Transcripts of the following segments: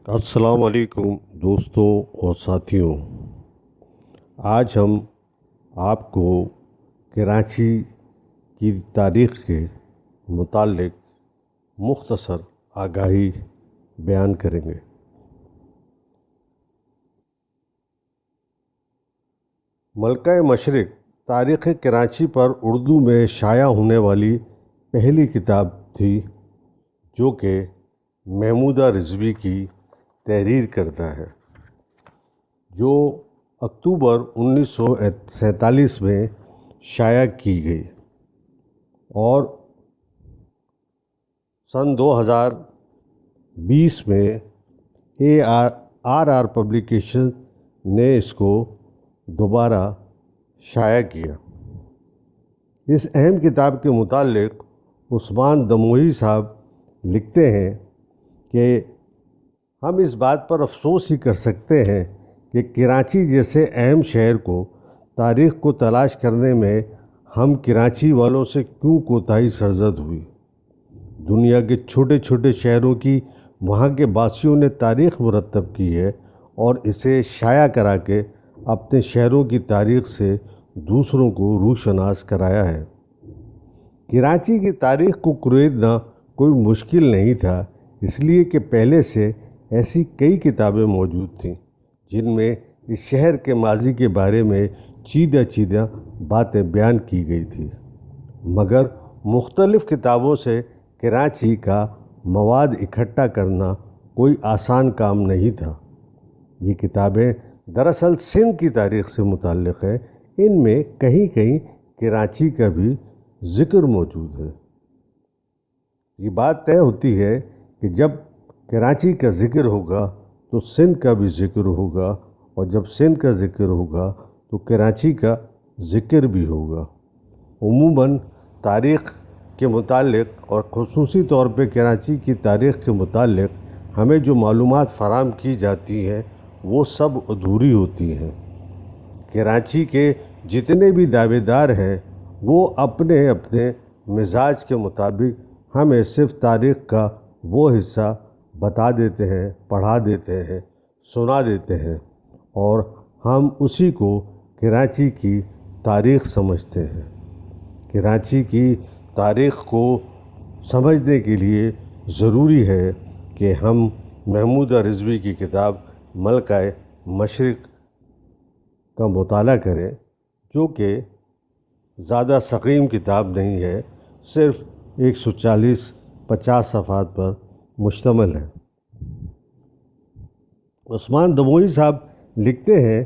السلام علیکم دوستوں اور ساتھیوں، آج ہم آپ کو کراچی کی تاریخ کے متعلق مختصر آگاہی بیان کریں گے۔ ملکہ مشرق تاریخ کراچی پر اردو میں شائع ہونے والی پہلی کتاب تھی، جو کہ محمودہ رضوی کی تحریر کرتا ہے، جو اکتوبر 1947 میں شائع کی گئی اور سن 2020 میں آر پبلیکیشن نے اس کو دوبارہ شائع کیا۔ اس اہم کتاب کے متعلق عثمان دموعی صاحب لکھتے ہیں کہ ہم اس بات پر افسوس ہی کر سکتے ہیں کہ کراچی جیسے اہم شہر کو تاریخ کو تلاش کرنے میں ہم کراچی والوں سے کیوں کوتاہی سرزد ہوئی۔ دنیا کے چھوٹے چھوٹے شہروں کی وہاں کے باسیوں نے تاریخ مرتب کی ہے اور اسے شائع کرا کے اپنے شہروں کی تاریخ سے دوسروں کو روشناس کرایا ہے۔ کراچی کی تاریخ کو کریدنا کوئی مشکل نہیں تھا، اس لیے کہ پہلے سے ایسی کئی کتابیں موجود تھیں جن میں اس شہر کے ماضی کے بارے میں چیدہ باتیں بیان کی گئی تھی، مگر مختلف کتابوں سے کراچی کا مواد اکٹھا کرنا کوئی آسان کام نہیں تھا۔ یہ کتابیں دراصل سندھ کی تاریخ سے متعلق ہیں، ان میں کہیں کہیں کراچی کا بھی ذکر موجود ہے۔ یہ بات طے ہوتی ہے کہ جب کراچی کا ذکر ہوگا تو سندھ کا بھی ذکر ہوگا، اور جب سندھ کا ذکر ہوگا تو کراچی کا ذکر بھی ہوگا۔ عموماً تاریخ کے متعلق اور خصوصی طور پہ کراچی کی تاریخ کے متعلق ہمیں جو معلومات فراہم کی جاتی ہیں وہ سب ادھوری ہوتی ہیں۔ کراچی کے جتنے بھی دعوے دار ہیں وہ اپنے اپنے مزاج کے مطابق ہمیں صرف تاریخ کا وہ حصہ بتا دیتے ہیں، پڑھا دیتے ہیں، سنا دیتے ہیں، اور ہم اسی کو کراچی کی تاریخ سمجھتے ہیں۔ کراچی کی تاریخ کو سمجھنے کے لیے ضروری ہے کہ ہم محمودہ رضوی کی کتاب ملکہ مشرق کا مطالعہ کریں، جو کہ زیادہ ثقیل کتاب نہیں ہے، صرف 140-50 صفحات پر مشتمل ہے۔ عثمان دموعی صاحب لکھتے ہیں،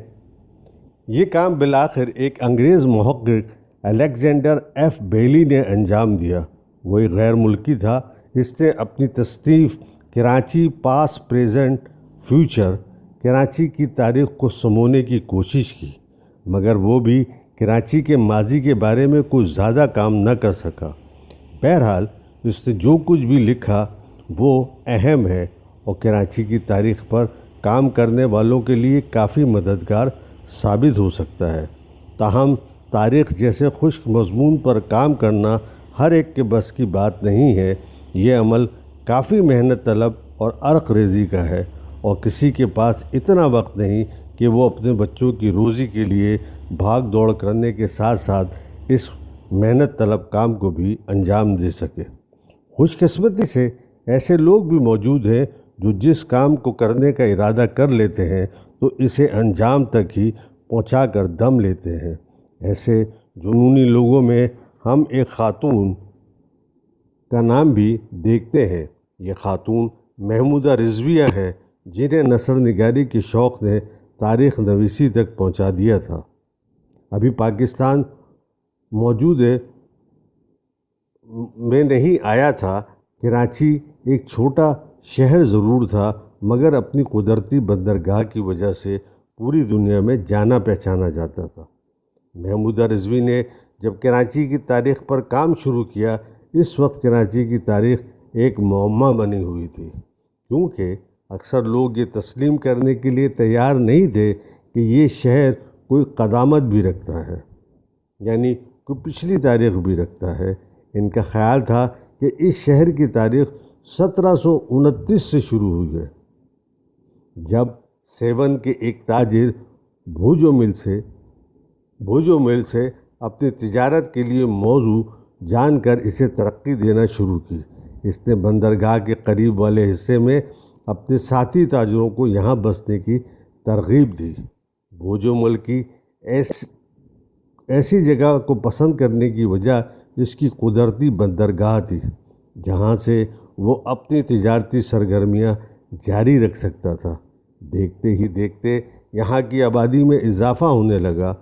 یہ کام بالآخر ایک انگریز محقق الیگزینڈر ایف بیلی نے انجام دیا۔ وہ ایک غیر ملکی تھا۔ اس نے اپنی تصنیف Karachi past present future Karachi کی تاریخ کو سمونے کی کوشش کی، مگر وہ بھی کراچی کے ماضی کے بارے میں کچھ زیادہ کام نہ کر سکا۔ بہرحال اس نے جو کچھ بھی لکھا وہ اہم ہے اور کراچی کی تاریخ پر کام کرنے والوں کے لیے کافی مددگار ثابت ہو سکتا ہے۔ تاہم تاریخ جیسے خشک مضمون پر کام کرنا ہر ایک کے بس کی بات نہیں ہے۔ یہ عمل کافی محنت طلب اور عرق ریزی کا ہے، اور کسی کے پاس اتنا وقت نہیں کہ وہ اپنے بچوں کی روزی کے لیے بھاگ دوڑ کرنے کے ساتھ ساتھ اس محنت طلب کام کو بھی انجام دے سکے۔ خوش قسمتی سے ایسے لوگ بھی موجود ہیں جو جس کام کو کرنے کا ارادہ کر لیتے ہیں تو اسے انجام تک ہی پہنچا کر دم لیتے ہیں۔ ایسے جنونی لوگوں میں ہم ایک خاتون کا نام بھی دیکھتے ہیں۔ یہ خاتون محمودہ رضویہ ہیں، جنہیں نثر نگاری کے شوق نے تاریخ نویسی تک پہنچا دیا تھا۔ ابھی پاکستان موجود میں نہیں آیا تھا۔ کراچی ایک چھوٹا شہر ضرور تھا، مگر اپنی قدرتی بندرگاہ کی وجہ سے پوری دنیا میں جانا پہچانا جاتا تھا۔ محمودہ رضوی نے جب کراچی کی تاریخ پر کام شروع کیا، اس وقت کراچی کی تاریخ ایک معمہ بنی ہوئی تھی، کیونکہ اکثر لوگ یہ تسلیم کرنے کے لیے تیار نہیں تھے کہ یہ شہر کوئی قدامت بھی رکھتا ہے، یعنی کوئی پچھلی تاریخ بھی رکھتا ہے۔ ان کا خیال تھا کہ اس شہر کی تاریخ 1729 سے شروع ہوئی ہے، جب سیون کے ایک تاجر بھوجو مل سے اپنی تجارت کے لیے موضوع جان کر اسے ترقی دینا شروع کی۔ اس نے بندرگاہ کے قریب والے حصے میں اپنے ساتھی تاجروں کو یہاں بسنے کی ترغیب دی۔ بھوجو مل کی ایسی جگہ کو پسند کرنے کی وجہ اس کی قدرتی بندرگاہ تھی، جہاں سے وہ اپنی تجارتی سرگرمیاں جاری رکھ سکتا تھا۔ دیکھتے ہی دیکھتے یہاں کی آبادی میں اضافہ ہونے لگا،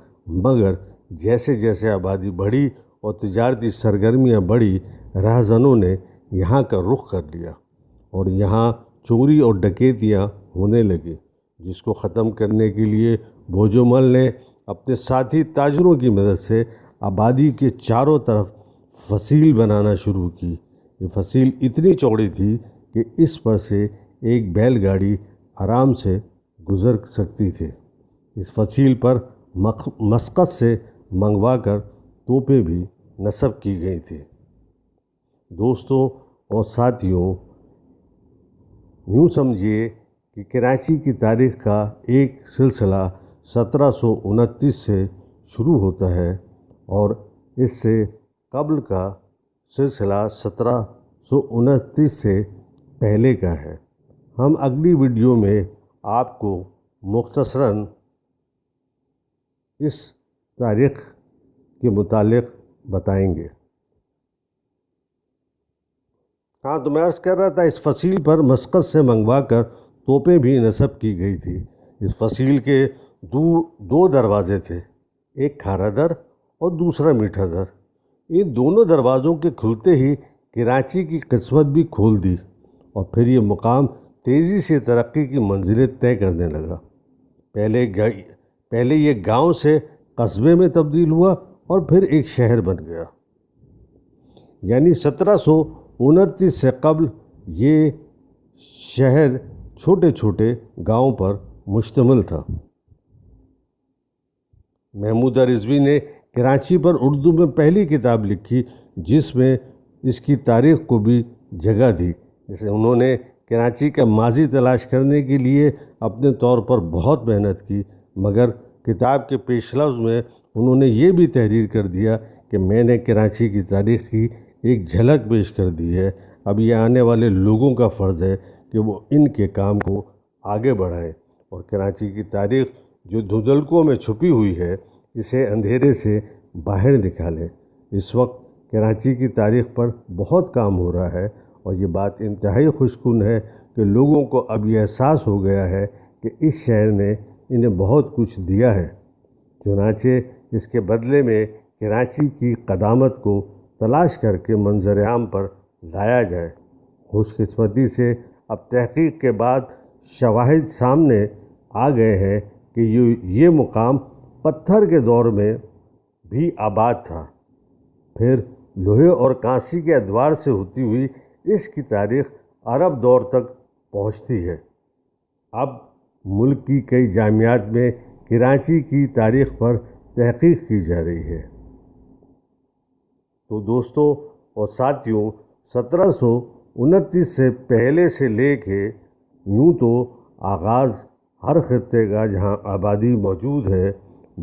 مگر جیسے جیسے آبادی بڑھی اور تجارتی سرگرمیاں بڑھی، رہزنوں نے یہاں کا رخ کر لیا اور یہاں چوری اور ڈکیتیاں ہونے لگیں، جس کو ختم کرنے کے لیے بھوجو مل نے اپنے ساتھی تاجروں کی مدد سے آبادی کے چاروں طرف فصیل بنانا شروع کی۔ یہ فصیل اتنی چوڑی تھی کہ اس پر سے ایک بیل گاڑی آرام سے گزر سکتی تھی۔ اس فصیل پر مسقط سے منگوا کر توپیں بھی نصب کی گئی تھیں۔ دوستوں اور ساتھیوں، یوں سمجھیے کہ کراچی کی تاریخ کا ایک سلسلہ 1729 سے شروع ہوتا ہے اور اس سے قبل کا سلسلہ 1729 سے پہلے کا ہے۔ ہم اگلی ویڈیو میں آپ کو مختصراً اس تاریخ کے متعلق بتائیں گے۔ تو میں عرض کر رہا تھا، اس فصیل پر مسقط سے منگوا کر توپیں بھی نصب کی گئی تھی۔ اس فصیل کے دو دروازے تھے، ایک کھارا در اور دوسرا میٹھا در۔ ان دونوں دروازوں کے کھلتے ہی کراچی کی قسمت بھی کھول دی اور پھر یہ مقام تیزی سے ترقی کی منزلیں طے کرنے لگا۔ پہلے یہ گاؤں سے قصبے میں تبدیل ہوا اور پھر ایک شہر بن گیا۔ یعنی 1729 سے قبل یہ شہر چھوٹے چھوٹے گاؤں پر مشتمل تھا۔ محمودہ رضوی نے کراچی پر اردو میں پہلی کتاب لکھی، جس میں اس کی تاریخ کو بھی جگہ دی۔ جیسے انہوں نے کراچی کا ماضی تلاش کرنے کے لیے اپنے طور پر بہت محنت کی، مگر کتاب کے پیش لفظ میں انہوں نے یہ بھی تحریر کر دیا کہ میں نے کراچی کی تاریخ کی ایک جھلک پیش کر دی ہے، اب یہ آنے والے لوگوں کا فرض ہے کہ وہ ان کے کام کو آگے بڑھائیں اور کراچی کی تاریخ جو دھندلکوں میں چھپی ہوئی ہے، اسے اندھیرے سے باہر نکالیں۔ اس وقت کراچی کی تاریخ پر بہت کام ہو رہا ہے اور یہ بات انتہائی خوش کن ہے کہ لوگوں کو اب یہ احساس ہو گیا ہے کہ اس شہر نے انہیں بہت کچھ دیا ہے، چنانچہ اس کے بدلے میں کراچی کی قدامت کو تلاش کر کے منظر عام پر لایا جائے۔ خوش قسمتی سے اب تحقیق کے بعد شواہد سامنے آ گئے ہیں کہ یہ مقام پتھر کے دور میں بھی آباد تھا، پھر لوہے اور کانسی کے ادوار سے ہوتی ہوئی اس کی تاریخ عرب دور تک پہنچتی ہے۔ اب ملک کی کئی جامعات میں کراچی کی تاریخ پر تحقیق کی جا رہی ہے۔ تو دوستوں اور ساتھیوں، 1729 سے پہلے سے لے کے یوں تو آغاز ہر خطے کا جہاں آبادی موجود ہے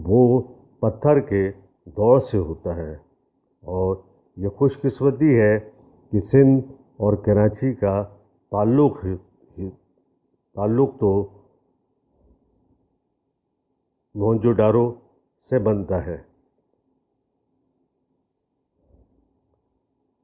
وہ پتھر کے دور سے ہوتا ہے، اور یہ خوش قسمتی ہے کہ سندھ اور کراچی کا تعلق تو موہنجو ڈارو سے بنتا ہے۔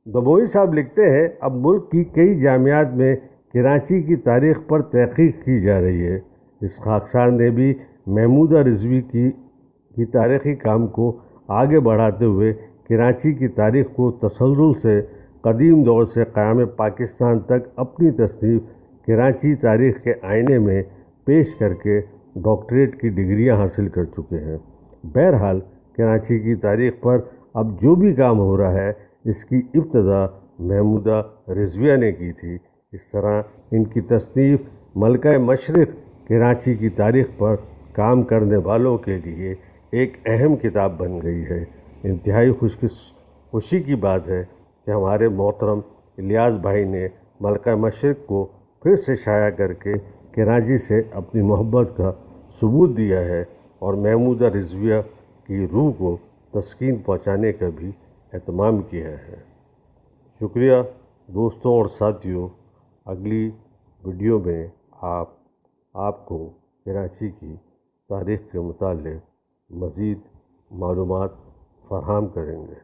دموئی صاحب لکھتے ہیں، اب ملک کی کئی جامعات میں کراچی کی تاریخ پر تحقیق کی جا رہی ہے۔ اس خاکسار نے بھی محمودہ رضوی کی تاریخی کام کو آگے بڑھاتے ہوئے کراچی کی تاریخ کو تسلسل سے قدیم دور سے قیام پاکستان تک اپنی تصنیف کراچی تاریخ کے آئینے میں پیش کر کے ڈاکٹریٹ کی ڈگریاں حاصل کر چکے ہیں۔ بہرحال کراچی کی تاریخ پر اب جو بھی کام ہو رہا ہے، اس کی ابتدا محمودہ رضویہ نے کی تھی۔ اس طرح ان کی تصنیف ملکہ مشرق کراچی کی تاریخ پر کام کرنے والوں کے لیے ایک اہم کتاب بن گئی ہے۔ انتہائی خوشی کی بات ہے کہ ہمارے محترم الیاس بھائی نے ملکہ مشرق کو پھر سے شائع کر کے کراچی سے اپنی محبت کا ثبوت دیا ہے اور محمودہ رضویہ کی روح کو تسکین پہنچانے کا بھی اہتمام کیا ہے۔ شکریہ دوستوں اور ساتھیوں، اگلی ویڈیو میں آپ کو کراچی کی تاریخ کے متعلق مزید معلومات فراہم کریں گے۔